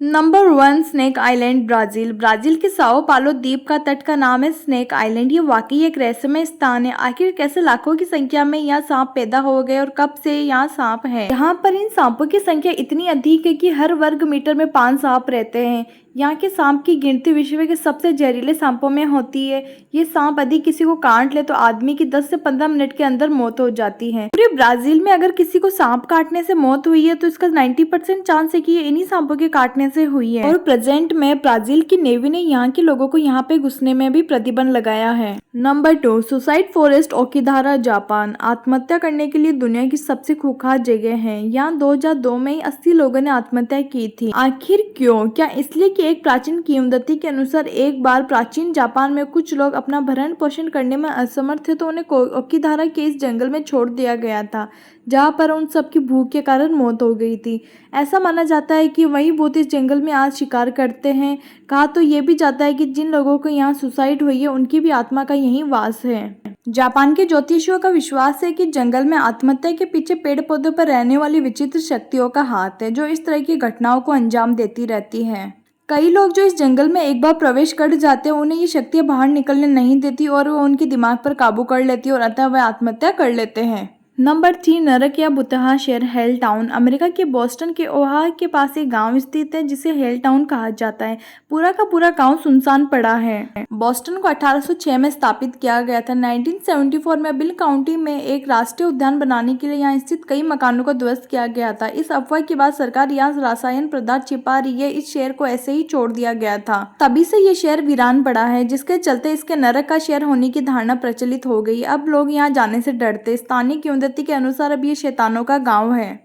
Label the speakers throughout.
Speaker 1: Number 1 snake island Brazil. Brazil के Sao पालो द्वीप का तट का नाम है स्नेक आइलैंड। ये वाकई एक रहस्यमय स्थान है। आखिर कैसे लाखों की संख्या में यहाँ सांप पैदा हो गए और कब से यहाँ सांप है। यहाँ पर इन सांपों की संख्या इतनी अधिक है कि हर वर्ग मीटर में 5 सांप रहते हैं। यहाँ के सांप की गिनती विश्व के सबसे जहरीले सांपों में होती है। ये सांप यदि किसी को काट ले तो आदमी की 10 से 15 मिनट के अंदर मौत हो जाती है। पूरे ब्राजील में अगर किसी को सांप काटने से मौत हुई है तो इसका 90% चांस है कि ये इन्हीं सांपों के काटने से हुई है। और प्रेजेंट में ब्राजील की नेवी ने यहाँ के लोगों को यहाँ पे घुसने में भी प्रतिबंध लगाया है। नंबर 2 सुसाइड फॉरेस्ट ओकिहारा जापान। आत्महत्या करने के लिए दुनिया की सबसे खूंखार जगह है। यहाँ 2002 में 80 लोगों ने आत्महत्या की थी। आखिर क्यों? क्या इसलिए कि एक प्राचीन किंवदंती के अनुसार एक बार प्राचीन जापान में कुछ लोग अपना भरण पोषण करने में असमर्थ थे तो उन्हें ओकिहारा के इस जंगल में छोड़ दिया गया था, जहाँ पर उन सबकी भूख के कारण मौत हो गई थी। ऐसा माना जाता है कि वही भूत इस जंगल में आज शिकार करते हैं। कहा तो ये भी जाता है कि जिन लोगों को यहाँ सुसाइड हुई है उनकी भी आत्मा का यही वास है। जापान के ज्योतिषियों का विश्वास है कि जंगल में आत्महत्या के पीछे पेड़ पौधों पर रहने वाली विचित्र शक्तियों का हाथ है, जो इस तरह की घटनाओं को अंजाम देती रहती है। कई लोग जो इस जंगल में एक बार प्रवेश कर जाते हैं उन्हें ये शक्तियां बाहर निकलने नहीं देती और वो उनके दिमाग पर काबू कर लेती है और अतः वह आत्महत्या कर लेते हैं। नंबर 3 नरक या भुतहा शहर हेल टाउन। अमेरिका के बोस्टन के ओहा के पास एक गांव स्थित है जिसे हेल टाउन कहा जाता है। पूरा का पूरा गांव सुनसान पड़ा है। बोस्टन को 1806 में स्थापित किया गया था। 1974 में बिल काउंटी में एक राष्ट्रीय उद्यान बनाने के लिए यहाँ स्थित कई मकानों को ध्वस्त किया गया था। इस अफवाह के बाद सरकार यहाँ रासायन पदार्थ छिपा रही है, इस शहर को ऐसे ही छोड़ दिया गया था। तभी से ये शहर वीरान पड़ा है, जिसके चलते इसके नरक का शहर होने की धारणा प्रचलित हो गई। अब लोग यहाँ जाने से डरते। स्थानीय के अनुसार अब ये शैतानों का गांव है।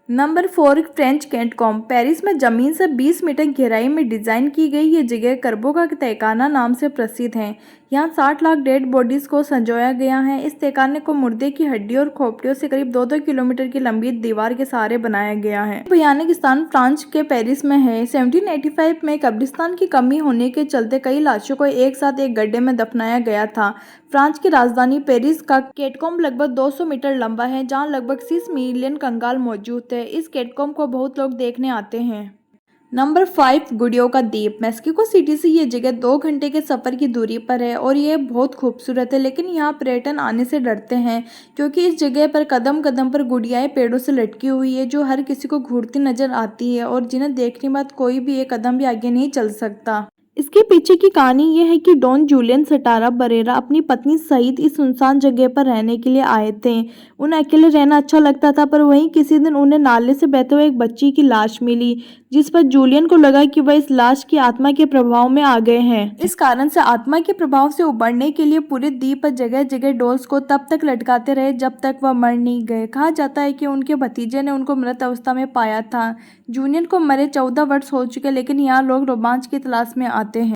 Speaker 1: Number 4 French कैटकॉम्ब। पेरिस में जमीन से 20 मीटर गहराई में डिजाइन की गई ये जगह करबो का तहखाना नाम से प्रसिद्ध है। यहाँ 60 लाख डेड बॉडीज को संजोया गया है। इस तहखाने को मुर्दे की हड्डियों और खोपड़ियों से करीब 2-2 किलोमीटर की लंबी दीवार के सहारे बनाया गया है। भयानक स्थान फ्रांस के पेरिस में है। 1785 में कब्रिस्तान की कमी होने के चलते कई लाशों को एक साथ एक गड्ढे में दफनाया गया था। फ्रांस की राजधानी पेरिस का कैटकॉम्ब लगभग 200 मीटर लंबा है, जहाँ लगभग 6 मिलियन कंकाल मौजूद है। इस कैटकॉम्ब को बहुत लोग देखने आते हैं। नंबर 5 गुडियो का द्वीप। मेक्सिको सिटी से ये जगह 2 घंटे के सफर की दूरी पर है और ये बहुत खूबसूरत है, लेकिन यहाँ पर्यटन आने से डरते हैं क्योंकि इस जगह पर कदम कदम पर गुड़ियाएं पेड़ों से लटकी हुई है जो हर किसी को घूरती नजर आती है और जिन्हें देखने के बाद कोई भी एक कदम भी आगे नहीं चल सकता। इसके पीछे की कहानी ये है कि डॉन जूलियन सटारा बरेरा अपनी पत्नी सहित इस सुनसान जगह पर रहने के लिए आए थे। उन्हें अकेले रहना अच्छा लगता था, पर वहीं किसी दिन उन्हें नाले से बहते हुए एक बच्ची की लाश मिली, जिस पर जूलियन को लगा कि वह इस लाश की आत्मा के प्रभाव में आ गए हैं। इस कारण से आत्मा के प्रभाव से उबरने के लिए पूरे द्वीप पर जगह जगह डॉल्स को तब तक लटकाते रहे जब तक वह मर नहीं गए। कहा जाता है कि उनके भतीजे ने उनको मृत अवस्था में पाया था। जूलियन को मरे 14 वर्ष हो चुके, लेकिन यहाँ लोग रोमांच की तलाश में आते हैं।